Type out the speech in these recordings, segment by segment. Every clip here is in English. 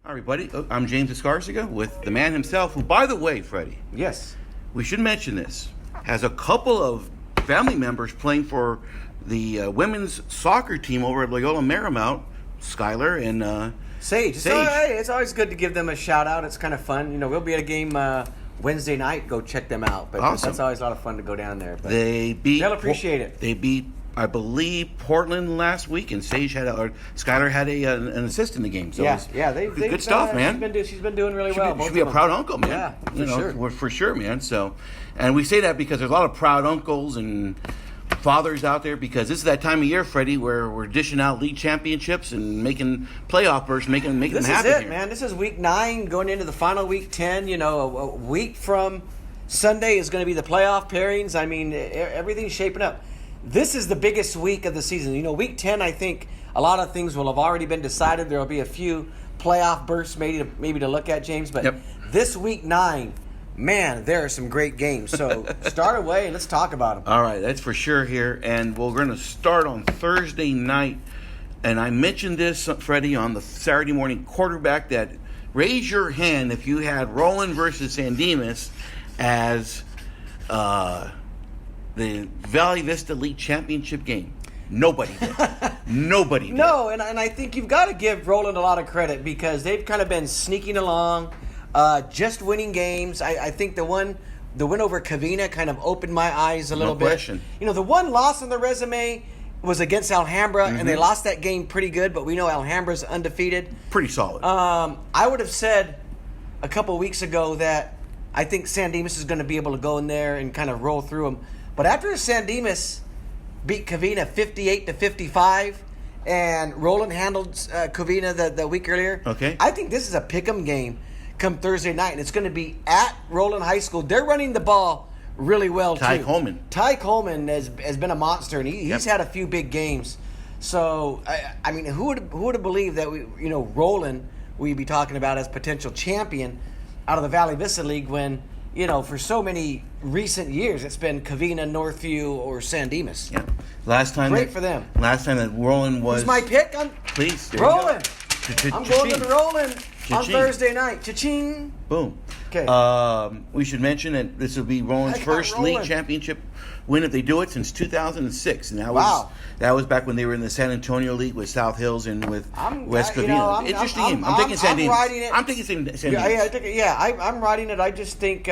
Hi, everybody. I'm James Escarcega with the man himself, who, by the way, Freddie. Yes. We should mention this. Has a couple of family members playing for the women's soccer team over at Loyola Marymount, Skylar and Sage. Sage. It's always good to give them a shout out. It's kind of fun. You know, we'll be at a game Wednesday night. Go check them out. But Awesome. That's always a lot of fun to go down there. But they'll appreciate it. They beat, I believe, Portland last week, and Skylar had an assist in the game. So they good stuff, man. She's been doing really well. Should be a proud uncle, man. Yeah, for sure, man. So, and we say that because there's a lot of proud uncles and fathers out there, because this is that time of year, Freddie, where we're dishing out league championships and making playoff berths, making them happen. This is it, man. This is week 9 going into the final week 10. You know, a week from Sunday is going to be the playoff pairings. I mean, everything's shaping up. This is the biggest week of the season. You know, week 10, I think a lot of things will have already been decided. There will be a few playoff bursts maybe to look at, James. But This week 9, man, there are some great games. So start away and let's talk about them. All right, that's for sure here. And we're going to start on Thursday night. And I mentioned this, Freddie, on the Saturday morning quarterback, that raise your hand if you had Roland versus Dimas as the Valley Vista League Championship game. Nobody did. Nobody did. No, and I think you've got to give Roland a lot of credit because they've kind of been sneaking along, just winning games. I think the win over Covina kind of opened my eyes a little bit. No question. You know, the one loss on the resume was against Alhambra, and they lost that game pretty good, but we know Alhambra's undefeated. Pretty solid. I would have said a couple of weeks ago that I think San Dimas is going to be able to go in there and kind of roll through them. But after San Dimas beat Covina 58-55, and Roland handled Covina the week earlier, I think this is a pick'em game come Thursday night, and it's going to be at Roland High School. They're running the ball really well, Ty too. Ty Coleman has been a monster, and he's had a few big games. So, I mean, who would have believed that Roland we'd be talking about as potential champion out of the Valley Vista League when, for so many recent years, it's been Covina, Northview, or San Dimas. Yeah. Great for them. Last time that Roland was... Who's my pick? Please. Roland. I'm going to Roland on Thursday night. Cha-ching. Boom. Okay. We should mention that this will be Roland's first league championship win, if they do it, since 2006. And that was back when they were in the San Antonio League with South Hills and with West Covina. Interesting game. I'm taking San Dimas. I'm taking San Dimas. I'm riding it. I just think,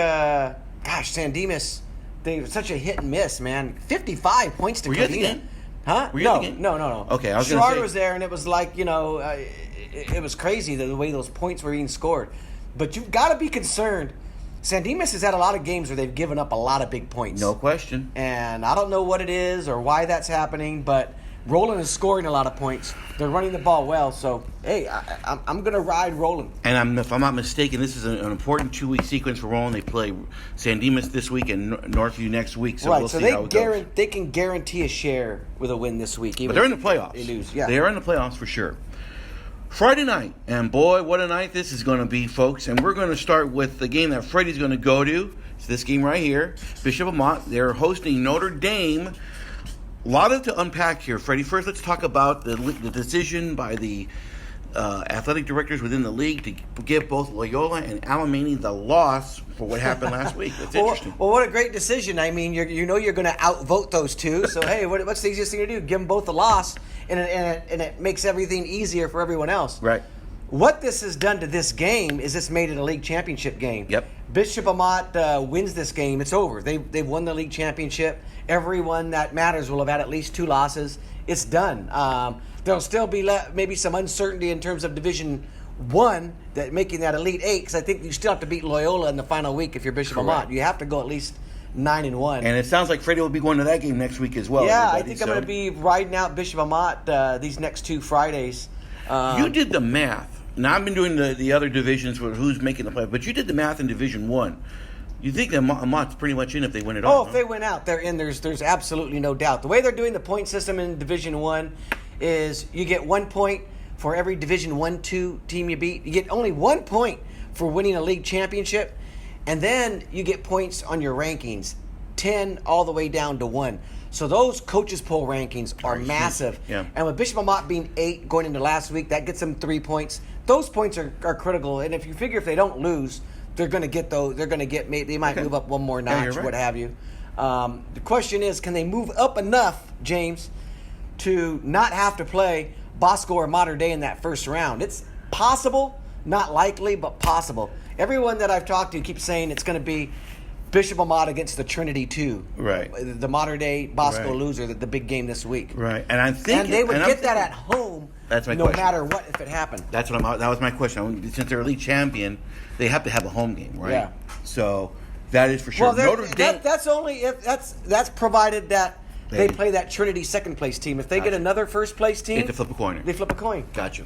San Dimas, they're such a hit and miss, man. 55 points to Covina. Were you at the game? Huh? Were you at the game? No. Okay, I was going to say. was there, and it was like, it was crazy the way those points were being scored. But you've got to be concerned. San Dimas has had a lot of games where they've given up a lot of big points. No question. And I don't know what it is or why that's happening, but Roland is scoring a lot of points. They're running the ball well, so, hey, I'm going to ride Roland. And if I'm not mistaken, this is an important 2-week sequence for Roland. They play San Dimas this week and Northview next week, so we'll see how it goes. They can guarantee a share with a win this week. But they're in the playoffs. They lose, yeah. They are in the playoffs for sure. Friday night, and boy, what a night this is going to be, folks. And we're going to start with the game that Freddie's going to go to. It's this game right here. Bishop Amat, they're hosting Notre Dame. A lot to unpack here, Freddie. First, let's talk about the decision by the athletic directors within the league to give both Loyola and Alamany the loss for what happened last week. That's interesting. Well, what a great decision. I mean, you're going to outvote those two. So, hey, what's the easiest thing to do? Give them both a loss, and it makes everything easier for everyone else. Right. What this has done to this game is it's made it a league championship game. Yep. Bishop Amat wins this game. It's over. They've won the league championship. Everyone that matters will have had at least 2 losses. It's done. There'll still be maybe some uncertainty in terms of Division 1, that making that Elite 8, because I think you still have to beat Loyola in the final week if you're Bishop Amat. You have to go at least 9-1. And it sounds like Freddie will be going to that game next week as well. Yeah, I think I'm going to be riding out Bishop Amat these next 2 Fridays. You did the math. Now, I've been doing the other divisions with who's making the play, but you did the math in Division 1. You think that Amat's pretty much in if they win it all? If they win out, they're in. There's absolutely no doubt. The way they're doing the point system in Division 1 is you get 1 point for every Division 1-2 team you beat. You get only 1 point for winning a league championship, and then you get points on your rankings, 10 all the way down to 1. So those coaches poll rankings are massive. Yeah. And with Bishop Amat being 8 going into last week, that gets them 3 points. those points are critical. And if you figure if they don't lose, they're going to get those. They're going to get. They might move up one more notch, what have you. The question is, can they move up enough, James, to not have to play Bosco or Mater Dei in that first round? It's possible, not likely, but possible. Everyone that I've talked to keeps saying it's going to be Bishop Amat against the Trinity 2. Right. The Mater Dei Bosco loser, the big game this week. Right. And I'm thinking... And they would get that at home no matter what if it happened. That was my question. Since they're a league champion, they have to have a home game, right? Yeah. So that is for sure. Well, Notre Dame... that's only if that's provided that they play that Trinity second place team. If they get another first place team, they have to flip a coin. They flip a coin. Gotcha.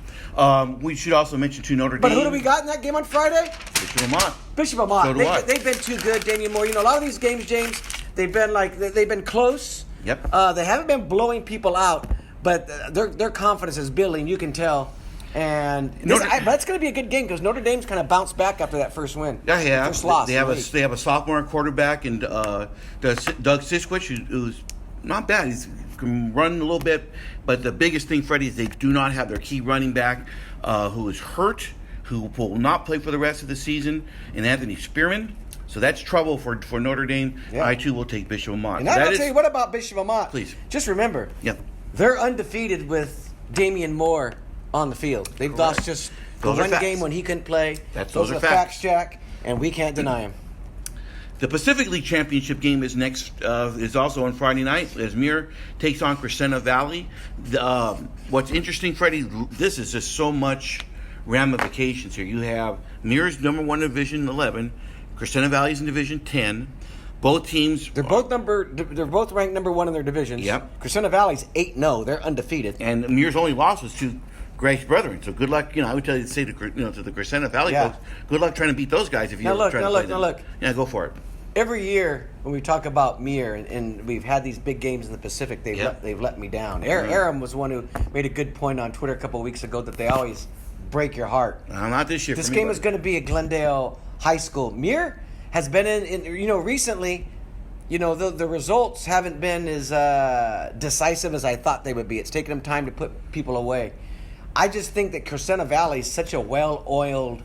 We should also mention to Notre Dame. But who do we got in that game on Friday? Bishop Amat. Bishop Amat. So they've been too good, Daniel Moore. You know, a lot of these games, James, they've been close. Yep. They haven't been blowing people out, but their confidence is building. You can tell. And but it's going to be a good game because Notre Dame's kind of bounced back after that first win. Yeah. First loss. They have a sophomore quarterback and Doug Siskwich, who's not bad. He's can run a little bit, but the biggest thing, Freddie, is they do not have their key running back who is hurt, who will not play for the rest of the season, and Anthony Spearman. So that's trouble for Notre Dame. Yeah. I, too, will take Bishop Amat. And I'll tell you what about Bishop Amat. Please. Just remember, they're undefeated with Damian Moore on the field. They've lost just the one game when he couldn't play. Those are facts, Jack, and we can't deny him. The Pacific League Championship game is is also on Friday night as Muir takes on Crescenta Valley. What's interesting, Freddie, this is just so much ramifications here. You have Muir's number 1 Division 11, Crescenta Valley's in Division 10. Both teams they're both ranked number 1 in their divisions. Yep. Crescenta Valley's 8-0. They're undefeated. And Muir's only loss was to Grace Brethren. So good luck. I would tell you to say to the Crescenta Valley folks, good luck trying to beat those guys if you try to play them. Look. Yeah, go for it. Every year when we talk about Muir and we've had these big games in the Pacific, they've let me down. Aram was one who made a good point on Twitter a couple of weeks ago that they always break your heart. Not this year. This game is going to be at Glendale High School. Muir has been in recently. The results haven't been as decisive as I thought they would be. It's taken them time to put people away. I just think that Crescenta Valley is such a well-oiled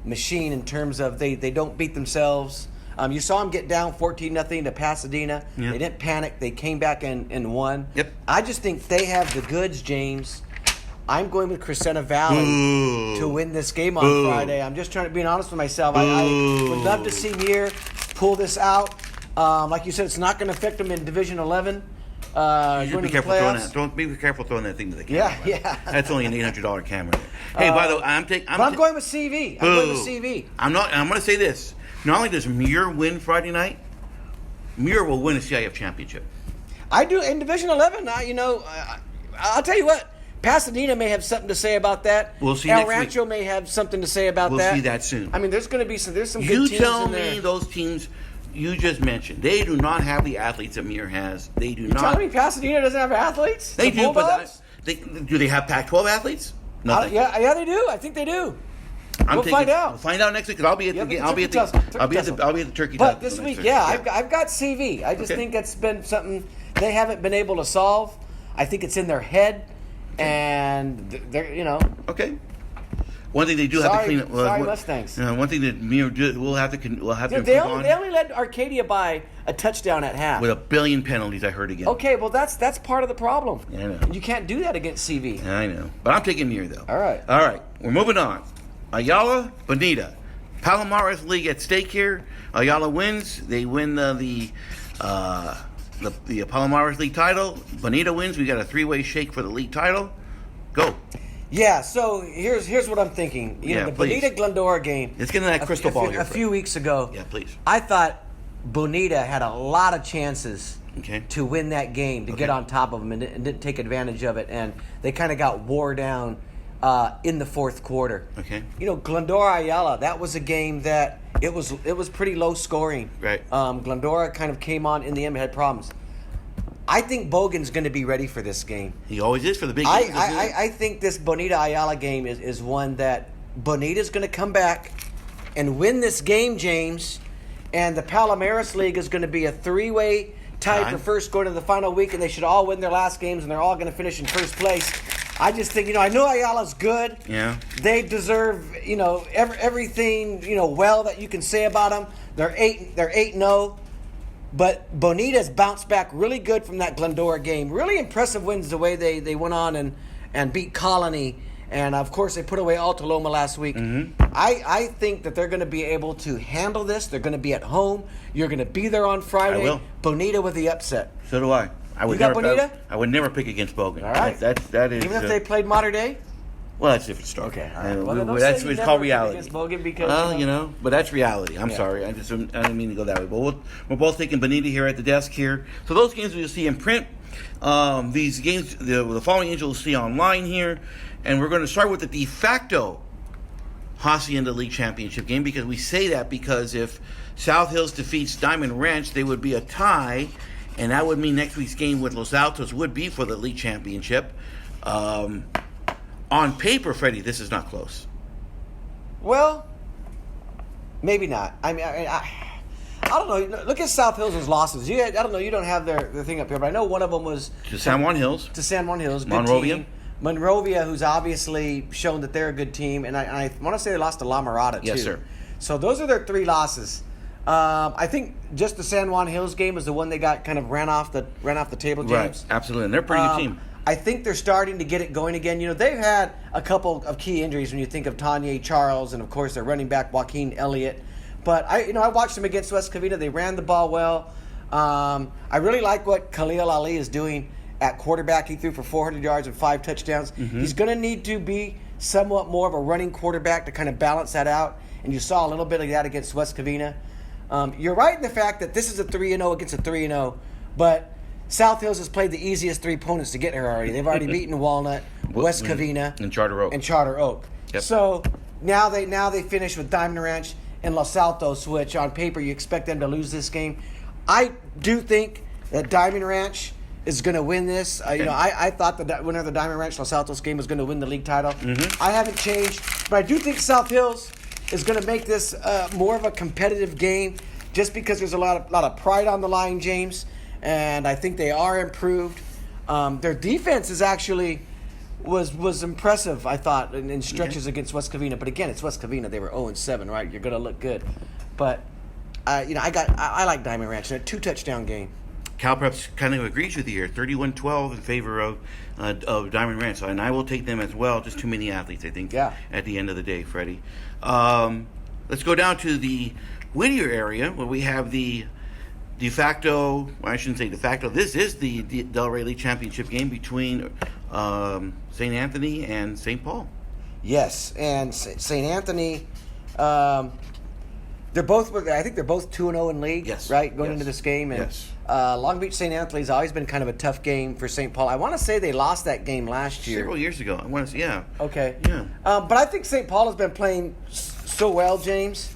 machine in terms of they don't beat themselves. You saw them get down 14-0 to Pasadena. Yep. They didn't panic. They came back and won. Yep. I just think they have the goods, James. I'm going with Crescenta Valley to win this game on Friday. I'm just trying to be honest with myself. I would love to see Muir pull this out. Like you said, it's not going to affect them in Division 11. Be careful throwing that. Don't be careful throwing that thing to the camera. Yeah. That's only an $800 camera. Hey, by the way, I'm going with CV. I'm going with CV. I'm going to say this. Not only does Muir win Friday night, Muir will win a CIF championship. I do in Division 11. I'll tell you what. Pasadena may have something to say about that. We'll see. El Rancho may have something to say about that. We'll see that soon. I mean, there's going to be some good teams in there. You tell me those teams you just mentioned, they do not have the athletes that Muir has. They do not. You're telling me Pasadena doesn't have athletes? They do, but do they have Pac-12 athletes? Nothing. Yeah, they do. I think they do. We'll find out. We'll find out next week because I'll be at the Turkey. But this week, I've got CV. I just think it's been something they haven't been able to solve. I think it's in their head, and they're Okay. One thing they do have to clean up. Sorry, Mustangs. One thing that we'll have to they only led Arcadia by a touchdown at half with 1 billion penalties. I heard again. Okay, well that's part of the problem. Yeah, I know. You can't do that against CV. Yeah, I know, but I'm taking Muir though. All right. We're moving on. Ayala, Bonita, Palomares League at stake here. Ayala wins. They win the Palomares League title. Bonita wins. We got a 3-way shake for the league title. Go. Yeah, so here's what I'm thinking. The Bonita Glendora game. Let's get into that crystal ball here. A few weeks ago. Yeah, please. I thought Bonita had a lot of chances to win that game, to get on top of them, and didn't take advantage of it. And they kind of got wore down in the fourth quarter. Okay. Glendora Ayala, that was a game that it was pretty low scoring. Right. Glendora kind of came on in the end, had problems. I think Bogan's going to be ready for this game. He always is for the big games. I think this Bonita Ayala game is one that Bonita's going to come back and win this game, James. And the Palomares League is going to be a 3-way tie for first going to the final week, and they should all win their last games, and they're all going to finish in first place. I just think, I know Ayala's good. Yeah. They deserve, everything, well that you can say about them. They're 8-0. But Bonita's bounced back really good from that Glendora game. Really impressive wins the way they went on and beat Colony. And, of course, they put away Alta Loma last week. Mm-hmm. I think that they're going to be able to handle this. They're going to be at home. You're going to be there on Friday. I will. Bonita with the upset. So do I. You got Bonita? I would never pick against Bogan. All right. That is. Even if they played Mater Dei? Well, that's a different story. Okay. All And right. Well, that's it's called reality. Bogan because, but that's reality. I'm sorry. I didn't mean to go that way. But we're both taking Bonita here at the desk here. So those games you'll see in print. These games, the following games you'll see online here. And we're going to start with the de facto Hacienda League Championship game, because we say that because if South Hills defeats Diamond Ranch, they would be a tie. And that would mean next week's game with Los Altos would be for the league championship. On paper, Freddie, this is not close. Well, maybe not. I mean, I don't know. Look at South Hills' losses. I don't know. You don't have their thing up here, but I know one of them was To San Juan Hills. To San Juan Hills. Good Monrovia. team. Monrovia, who's obviously shown that they're a good team. And I want to say they lost to La Mirada, too. Yes, sir. So those are their 3 losses. I think just the San Juan Hills game was the one they got kind of ran off the table, James. Right, absolutely. And they're a pretty good team. I think they're starting to get it going again. They've had a couple of key injuries when you think of Tanya Charles and, of course, their running back Joaquin Elliott. But I watched them against West Covina. They ran the ball well. I really like what Khalil Ali is doing at quarterback. He threw for 400 yards and 5 touchdowns. Mm-hmm. He's going to need to be somewhat more of a running quarterback to kind of balance that out. And you saw a little bit of that against West Covina. You're right in the fact that this is a 3-0 against a 3-0, but South Hills has played the easiest 3 opponents to get here already. They've already beaten Walnut, West Covina, and Charter Oak. Yep. So now they finish with Diamond Ranch and Los Altos, which on paper you expect them to lose this game. I do think that Diamond Ranch is going to win this. Okay. I thought the winner of the Diamond Ranch Los Altos game was going to win the league title. Mm-hmm. I haven't changed, but I do think South Hills is going to make this more of a competitive game, just because there's a lot of pride on the line, James, and I think they are improved. Their defense is actually was impressive, I thought, in stretches against West Covina. But again, it's West Covina; they were 0-7, right? You're going to look good, but I like Diamond Ranch in a 2-touchdown game. CalPreps kind of agrees with you here, 31-12 in favor of Diamond Ranch. And I will take them as well. Just too many athletes, I think, at the end of the day, Freddie. Let's go down to the Whittier area, where we have the de facto, well, I shouldn't say de facto, this is the Del Rey League Championship game between St. Anthony and St. Paul. Yes, and St. Anthony, they're both 2-0 in league, yes, right, going into this game. And yes. Long Beach St. Anthony's always been kind of a tough game for St. Paul. I want to say they lost that game last year. Several years ago. I want to say, yeah. Okay. Yeah. But I think St. Paul has been playing so well, James.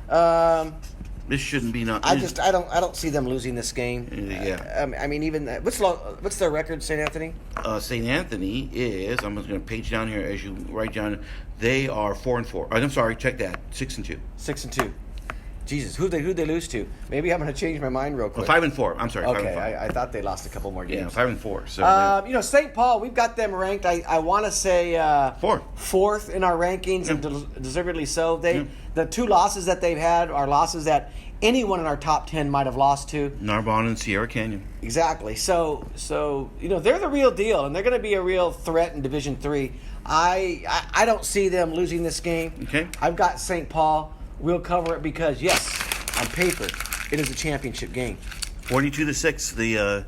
This shouldn't be not. I don't see them losing this game. Yeah. I mean, even what's their record, St. Anthony? St. Anthony is. I'm just going to page down here as you write down. They are 4-4. I'm sorry. Check that. 6-2. 6-2. Jesus, who'd they lose to? Maybe I'm going to change my mind real quick. 5-4. I'm sorry. Okay, 5-5. I thought they lost a couple more games. Yeah, 5-4. So St. Paul, we've got them ranked. I want to say fourth in our rankings, and deservedly so. The 2 losses that they've had are losses that anyone in our top 10 might have lost to. Narbonne and Sierra Canyon. Exactly. So they're the real deal, and they're going to be a real threat in Division III. I don't see them losing this game. Okay. I've got St. Paul. We'll cover it because, yes, on paper, it is a championship game. 42-6. The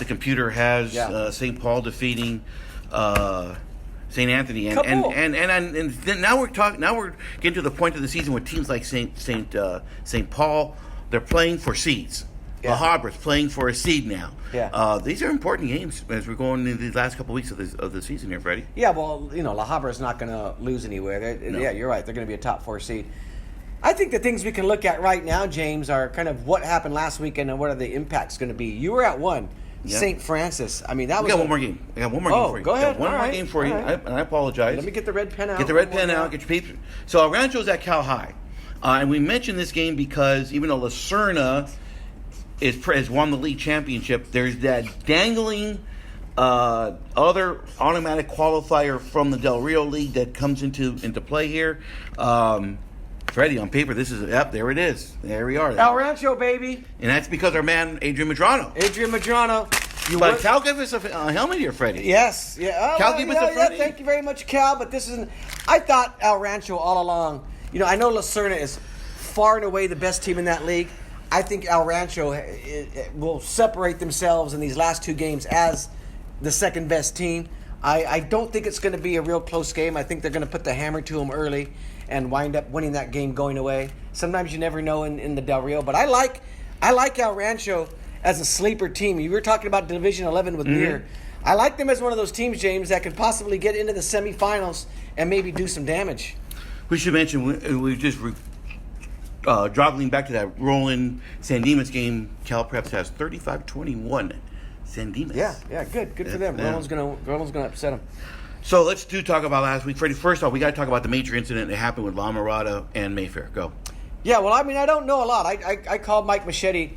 computer has St. Paul defeating St. Anthony, and then now we're getting to the point of the season where teams like St. Paul, they're playing for seeds. Yeah. La Habre's playing for a seed now. Yeah. These are important games as we're going into the last couple of weeks of the season here, Freddie. Yeah, well, La Habra is not going to lose anywhere. No. Yeah, you're right. They're going to be a top 4 seed. I think the things we can look at right now, James, are kind of what happened last weekend and what are the impacts going to be. You were at one, St. Francis. I mean, that was. We got one more game. I got one more game for you. Go ahead. One more game for you. Right. I apologize. Let me get the red pen out. Get the red pen out. Get your paper. So Rancho's at Cal High, and we mentioned this game because even though La Serna has won the league championship, there's that dangling Other automatic qualifier from the Del Rio League that comes into play here. Freddie, on paper, this is there it is. There we are. El Rancho, baby. And that's because our man Adrian Madrano. But Cal gave us a helmet here, Freddie. Yes. Yeah. Cal gave us a Freddie. Thank you very much, Cal. But this isn't. I thought El Rancho all along. I know Serna is far and away the best team in that league. I think El Rancho will separate themselves in these last two games as the second best team. I don't think it's going to be a real close game. I think they're going to put the hammer to them early and wind up winning that game going away. Sometimes you never know in the Del Rio, but I like El Rancho as a sleeper team. You were talking about Division 11 with Muir. I like them as one of those teams, James, that could possibly get into the semifinals and maybe do some damage. We should mention we just dropping back to that Roland San Dimas game. Cal Preps has 35-21. San Dimas. Yeah, good for them. Yeah. Roland's gonna upset them. So let's talk about last week, Freddie. First off, we got to talk about the major incident that happened with La Mirada and Mayfair. Go. Yeah, well, I mean, I don't know a lot. I called Mike Machete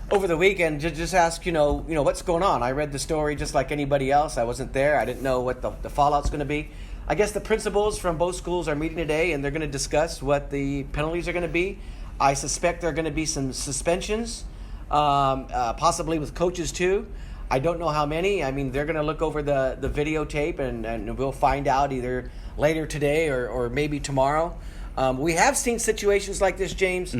over the weekend to just ask, what's going on. I read the story just like anybody else. I wasn't there. I didn't know what the fallout's going to be. I guess the principals from both schools are meeting today, and they're going to discuss what the penalties are going to be. I suspect there are going to be some suspensions, possibly with coaches too. I don't know how many. I mean, they're going to look over the videotape, and we'll find out either later today or maybe tomorrow. We have seen situations like this, James,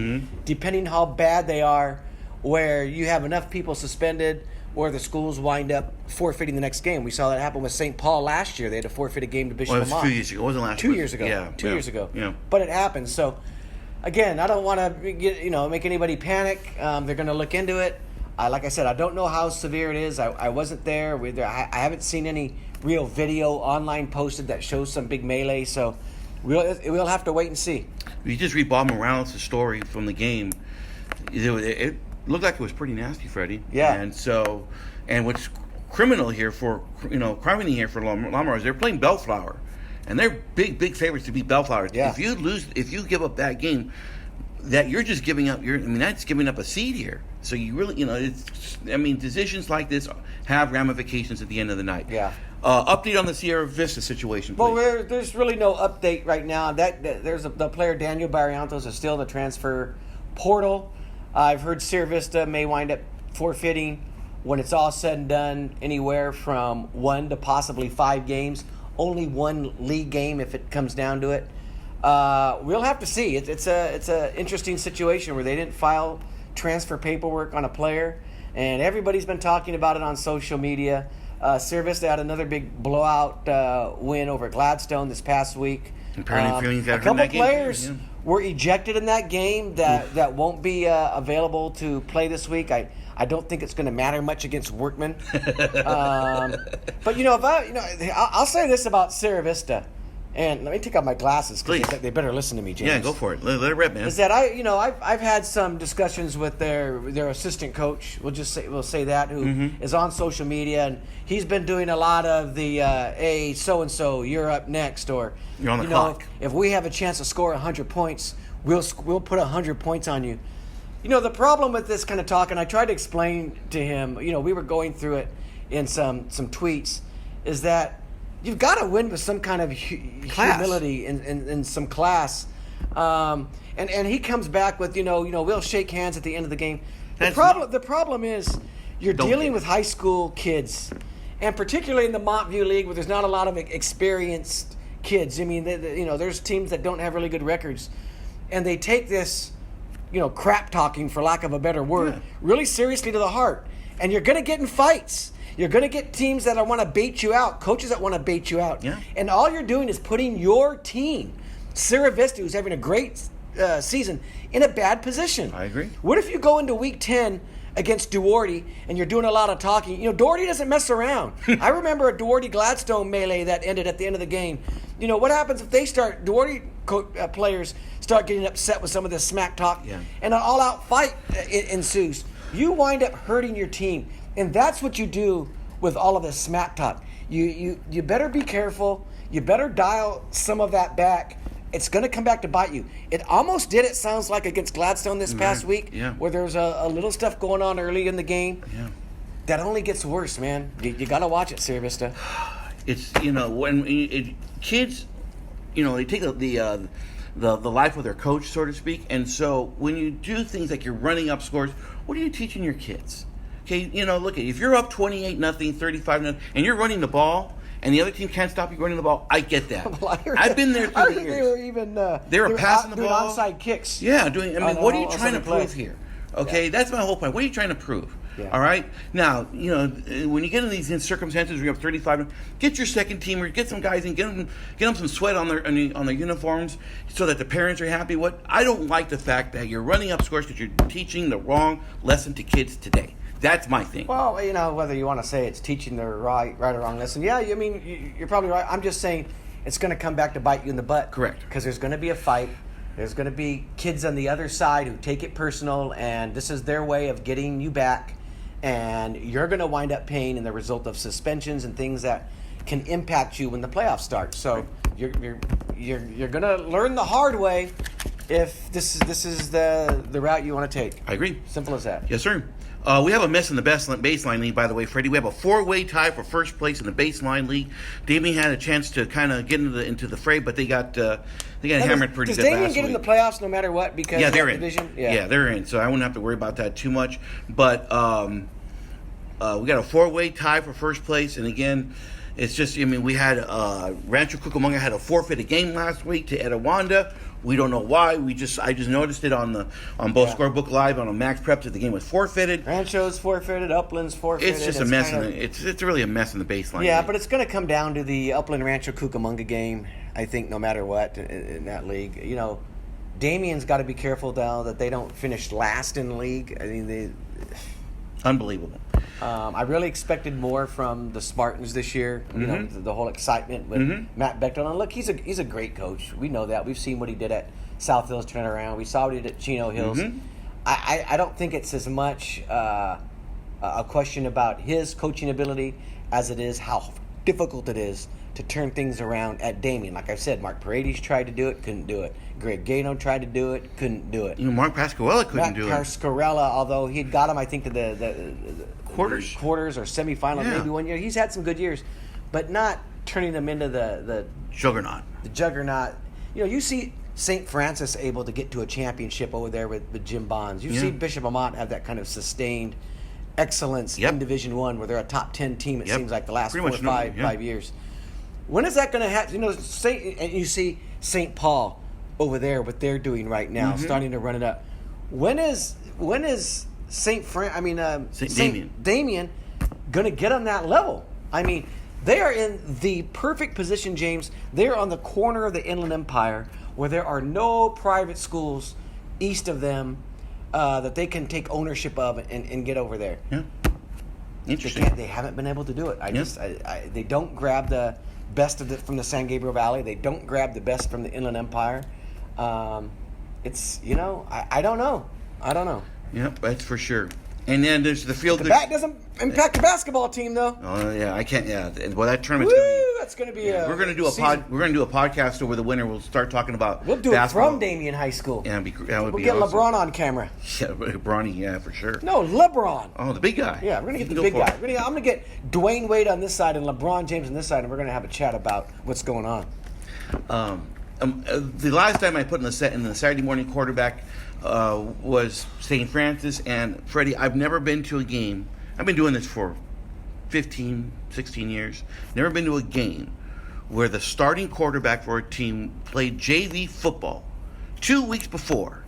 depending how bad they are, where you have enough people suspended or the schools wind up forfeiting the next game. We saw that happen with St. Paul last year. They had to forfeit a game to Bishop Well, it was Amat. 2 years ago. It wasn't last 2 years ago. Yeah. 2 years ago. Yeah. But it happens. So, again, I don't want to make anybody panic. They're going to look into it. Like I said, I don't know how severe it is. I wasn't there. I haven't seen any real video online posted that shows some big melee. So we'll have to wait and see. You just read Bob Morales' story from the game. It looked like it was pretty nasty, Freddie. Yeah. And what's criminal here for Lamar is they're playing Bellflower, and they're big favorites to beat Bellflower. Yeah. If you give up that game, that you're just giving up that's giving up a seed here. So you really, decisions like this have ramifications at the end of the night. Yeah. Update on the Sierra Vista situation, please. Well, there's really no update right now. There's the player Daniel Barrientos is still in the transfer portal. I've heard Sierra Vista may wind up forfeiting, when it's all said and done, anywhere from 1 to possibly 5 games. Only 1 league game if it comes down to it. We'll have to see. It's a interesting situation where they didn't file transfer paperwork on a player, and everybody's been talking about it on social media. Sierra Vista had another big blowout win over Gladstone this past week. Apparently, a couple players were ejected in that game that won't be available to play this week. I don't think it's going to matter much against Workman. But I'll say this about Sierra Vista, and let me take out my glasses because they better listen to me, James. Yeah, go for it. Let it rip, man. Is that I've had some discussions with their assistant coach. We'll say that who is on social media, and he's been doing a lot of the hey, so and so, you're up next, or you're on the clock. If we have a chance to score 100 points, we'll put 100 points on you. The problem with this kind of talk, and I tried to explain to him, we were going through it in some tweets, is that you've got to win with some kind of humility and some class. And he comes back with, we'll shake hands at the end of the game. The problem is you're dealing with high school kids, and particularly in the Montview League where there's not a lot of experienced kids. I mean, there's teams that don't have really good records, and they take this, crap talking, for lack of a better word, really seriously to the heart. And you're going to get in fights. You're going to get teams that want to bait you out, coaches that want to bait you out. Yeah. And all you're doing is putting your team, Sierra Vista, who's having a great season, in a bad position. I agree. What if you go into Week 10 against Duarte and you're doing a lot of talking? Duarte doesn't mess around. I remember a Duarte-Gladstone melee that ended at the end of the game. What happens if they Duarte players start getting upset with some of this smack talk, and an all-out fight ensues? You wind up hurting your team. And that's what you do with all of this smack talk. You better be careful. You better dial some of that back. It's going to come back to bite you. It almost did, it sounds like, against Gladstone this past week, where there's a little stuff going on early in the game. Yeah. that only gets worse, man. You got to watch it, Sierra Vista. It's when kids, they take the life of their coach, so to speak, and so when you do things like you're running up scores, what are you teaching your kids? Okay, look if you're up 28-0, 35-0, and you're running the ball, and the other team can't stop you running the ball. I get that. Well, I've been there through the years. They were even they were passing the doing ball, onside kicks. Yeah, what are you trying to play. prove here? Okay, that's my whole point. What are you trying to prove? Yeah. All right. Now, when you get in these circumstances where you have 35, get your second teamer, get some guys in, get them some sweat on their uniforms, so that the parents are happy. I don't like the fact that you're running up scores because you're teaching the wrong lesson to kids today. That's my thing. Well, whether you want to say it's teaching the right or wrong lesson, yeah, I mean, you're probably right. I'm just saying it's going to come back to bite you in the butt. Correct. Because there's going to be a fight. There's going to be kids on the other side who take it personal, and this is their way of getting you back. And you're going to wind up paying in the result of suspensions and things that can impact you when the playoffs start. So you're going to learn the hard way if this is the route you want to take. I agree. Simple as that. Yes, sir. We have a mess in the baseline league, by the way, Freddie. We have a 4-way tie for first place in the baseline league. Damien had a chance to kind of get into the fray, but they got hammered pretty good last week. Does Damien get in the playoffs no matter what? Because they're in. Division? Yeah, they're in. So I wouldn't have to worry about that too much. But we got a 4-way tie for first place, and again, it's just we had Rancho Cucamonga had a forfeited game last week to Etiwanda. We don't know why. I just noticed it on both Scorebook Live and on Max Prep that the game was forfeited. Rancho's forfeited, Upland's forfeited. It's just a mess. It's really a mess in the baseline. Yeah, but it's going to come down to the Upland Rancho Cucamonga game. I think no matter what in that league, Damien's got to be careful now that they don't finish last in the league. I mean, unbelievable. I really expected more from the Spartans this year. Mm-hmm. The whole excitement with Matt Bechtel. And look, he's a great coach. We know that. We've seen what he did at South Hills turn around. We saw what he did at Chino Hills. Mm-hmm. I don't think it's as much a question about his coaching ability as it is how difficult it is to turn things around at Damien. Like I said, Mark Paredes tried to do it, couldn't do it. Greg Gano tried to do it, couldn't do it. Mark Pascarella couldn't do it. Mark Pascarella, although he'd got him, I think, to the quarters or semifinals maybe one year. He's had some good years, but not turning them into the juggernaut. The juggernaut. You see St. Francis able to get to a championship over there with Jim Bonds. You see Bishop Amat have that kind of sustained excellence in Division I, where they're a top 10 team. It seems like the last 4 or 5 years. When is that going to happen? And you see St. Paul over there, what they're doing right now, starting to run it up. When is St. Damien going to get on that level? I mean, they are in the perfect position, James. They're on the corner of the Inland Empire where there are no private schools east of them that they can take ownership of and get over there. Yeah. Interesting. They haven't been able to do it. They don't grab the best of it from the San Gabriel Valley. They don't grab the best from the Inland Empire. It's I don't know. Yep, that's for sure. And then there's the field. The bat doesn't impact the basketball team, though. Oh yeah, I can't. Yeah, well, that tournament's that's going to be. We're going to do We're going to do a podcast over the winter. We'll start talking about. We'll do basketball. It from Damien High School. Yeah, we'll get awesome. LeBron on camera. Yeah, Bronny, yeah, for sure. No, LeBron. Oh, the big guy. Yeah, we're going to get the big guy. I'm going to get Dwayne Wade on this side and LeBron James on this side, and we're going to have a chat about what's going on. The last time I put in the Saturday morning quarterback was St. Francis, and Freddie, I've never been to a game. I've been doing this for 15, 16 years. Never been to a game where the starting quarterback for a team played JV football 2 weeks before,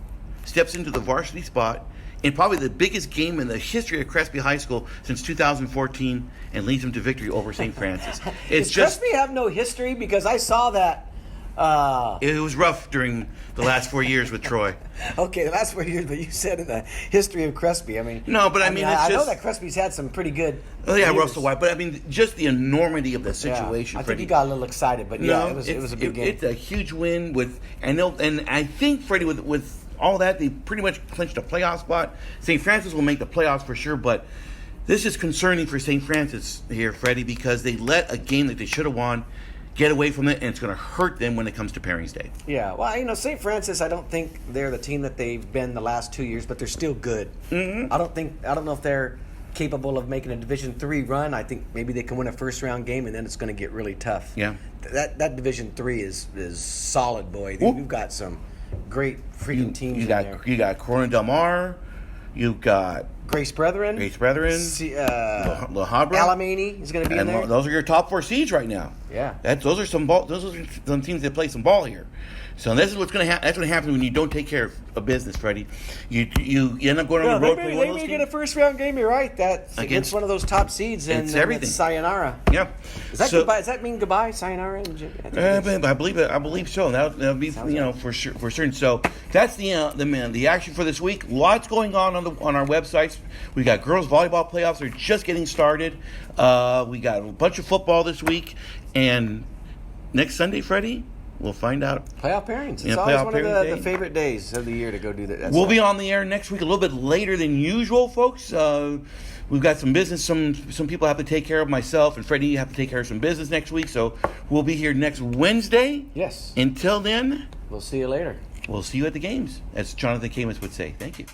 steps into the varsity spot in probably the biggest game in the history of Crespi High School since 2014 and leads them to victory over St. Francis. Does Crespi have no history? Because I saw that. It was rough during the last 4 years with Troy. Okay, the last 4 years, but you said in the history of Crespi. No, but I mean, it's I just, know that Crespi's had some pretty good. Oh yeah, Russell White, but I mean, just the enormity of the situation. I think he got a little excited, but it was a big game. It's a huge win and I think Freddie with all that, they pretty much clinched a playoff spot. St. Francis will make the playoffs for sure, but this is concerning for St. Francis here, Freddie, because they let a game that they should have won get away from it, and it's going to hurt them when it comes to Pairings Day. Yeah, well, St. Francis, I don't think they're the team that they've been the last 2 years, but they're still good. Mm-hmm. I don't know if they're capable of making a Division III run. I think maybe they can win a first-round game, and then it's going to get really tough. Yeah. That Division III is solid, boy. We've got some great freaking teams in there. You got Corona Del Mar. You've got Grace Brethren. La Habra. Alamany is going to be in there. Those are your top 4 seeds right now. Yeah. Those are some teams that play some ball here. So this is what's going to happen. That's what happens when you don't take care of business, Freddie. You end up going on the road. They may get a first-round game. You're right. That's against one of those top seeds, and it's everything. Sayonara. Yeah. Is that goodbye? Does that mean goodbye, sayonara? I believe so. That'll be for sure, for certain. So that's the action for this week. Lots going on our websites. We got girls volleyball playoffs are just getting started. We got a bunch of football this week, and next Sunday, Freddie, we'll find out. Playoff pairings. It's always one of the favorite days of the year to go do that. We'll be on the air next week a little bit later than usual, folks. We've got some business. Some people have to take care of. Myself and Freddie have to take care of some business next week. So we'll be here next Wednesday. Yes. Until then, we'll see you later. We'll see you at the games, as Jonathan Camus would say. Thank you.